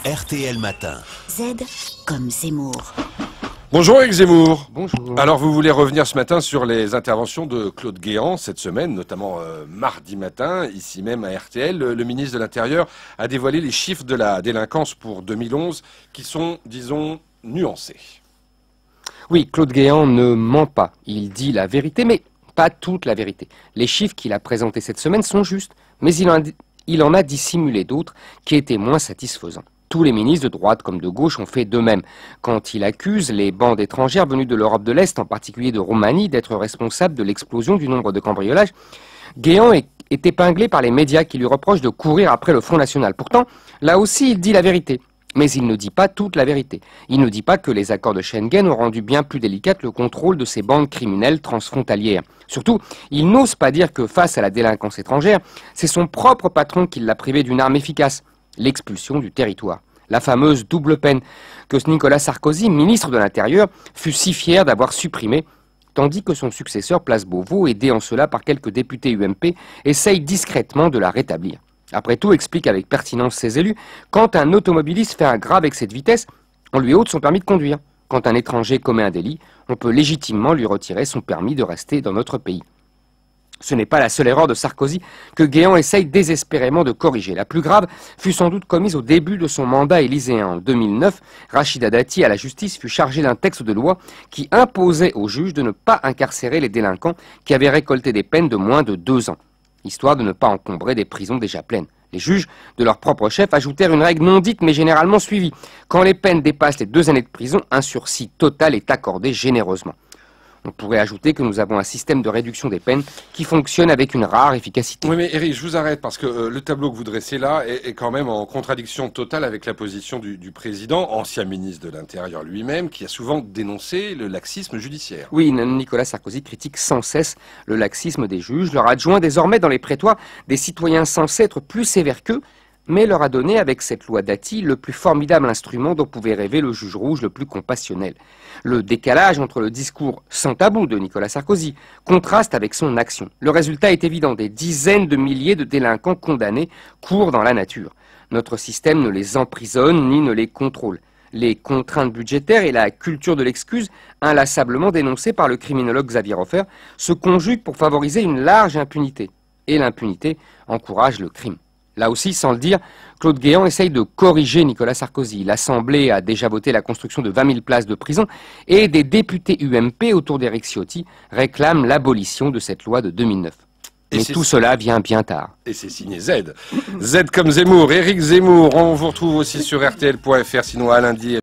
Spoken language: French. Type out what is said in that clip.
RTL Matin. Z comme Zemmour. Bonjour Éric Zemmour. Bonjour. Alors vous voulez revenir ce matin sur les interventions de Claude Guéant cette semaine, notamment mardi matin, ici même à RTL. Le ministre de l'Intérieur a dévoilé les chiffres de la délinquance pour 2011 qui sont, disons, nuancés. Oui, Claude Guéant ne ment pas. Il dit la vérité, mais pas toute la vérité. Les chiffres qu'il a présentés cette semaine sont justes, mais il en a dissimulé d'autres qui étaient moins satisfaisants. Tous les ministres de droite comme de gauche ont fait de même. Quand il accuse les bandes étrangères venues de l'Europe de l'Est, en particulier de Roumanie, d'être responsables de l'explosion du nombre de cambriolages, Guéant est épinglé par les médias qui lui reprochent de courir après le Front National. Pourtant, là aussi, il dit la vérité. Mais il ne dit pas toute la vérité. Il ne dit pas que les accords de Schengen ont rendu bien plus délicat le contrôle de ces bandes criminelles transfrontalières. Surtout, il n'ose pas dire que face à la délinquance étrangère, c'est son propre patron qui l'a privé d'une arme efficace, l'expulsion du territoire. La fameuse double peine que Nicolas Sarkozy, ministre de l'Intérieur, fut si fier d'avoir supprimée, tandis que son successeur, Place Beauvau, aidé en cela par quelques députés UMP, essaye discrètement de la rétablir. Après tout, explique avec pertinence ses élus, quand un automobiliste fait un grave excès de vitesse, on lui ôte son permis de conduire. Quand un étranger commet un délit, on peut légitimement lui retirer son permis de rester dans notre pays. Ce n'est pas la seule erreur de Sarkozy que Guéant essaye désespérément de corriger. La plus grave fut sans doute commise au début de son mandat élyséen. En 2009, Rachida Dati à la justice fut chargée d'un texte de loi qui imposait aux juges de ne pas incarcérer les délinquants qui avaient récolté des peines de moins de 2 ans, histoire de ne pas encombrer des prisons déjà pleines. Les juges, de leur propre chef, ajoutèrent une règle non dite mais généralement suivie. Quand les peines dépassent les 2 années de prison, un sursis total est accordé généreusement. On pourrait ajouter que nous avons un système de réduction des peines qui fonctionne avec une rare efficacité. Oui mais Éric, je vous arrête parce que le tableau que vous dressez là est quand même en contradiction totale avec la position du président, ancien ministre de l'Intérieur lui-même, qui a souvent dénoncé le laxisme judiciaire. Oui, Nicolas Sarkozy critique sans cesse le laxisme des juges, leur adjoint désormais dans les prétoires des citoyens censés être plus sévères qu'eux, mais leur a donné, avec cette loi Dati, le plus formidable instrument dont pouvait rêver le juge rouge le plus compassionnel. Le décalage entre le discours sans tabou de Nicolas Sarkozy contraste avec son action. Le résultat est évident, des dizaines de milliers de délinquants condamnés courent dans la nature. Notre système ne les emprisonne ni ne les contrôle. Les contraintes budgétaires et la culture de l'excuse, inlassablement dénoncées par le criminologue Xavier Hofer, se conjuguent pour favoriser une large impunité. Et l'impunité encourage le crime. Là aussi, sans le dire, Claude Guéant essaye de corriger Nicolas Sarkozy. L'Assemblée a déjà voté la construction de 20 000 places de prison et des députés UMP autour d'Éric Ciotti réclament l'abolition de cette loi de 2009. Mais tout cela vient bien tard. Et c'est signé Z. Z comme Zemmour, Éric Zemmour. On vous retrouve aussi sur RTL.fr, sinon à lundi.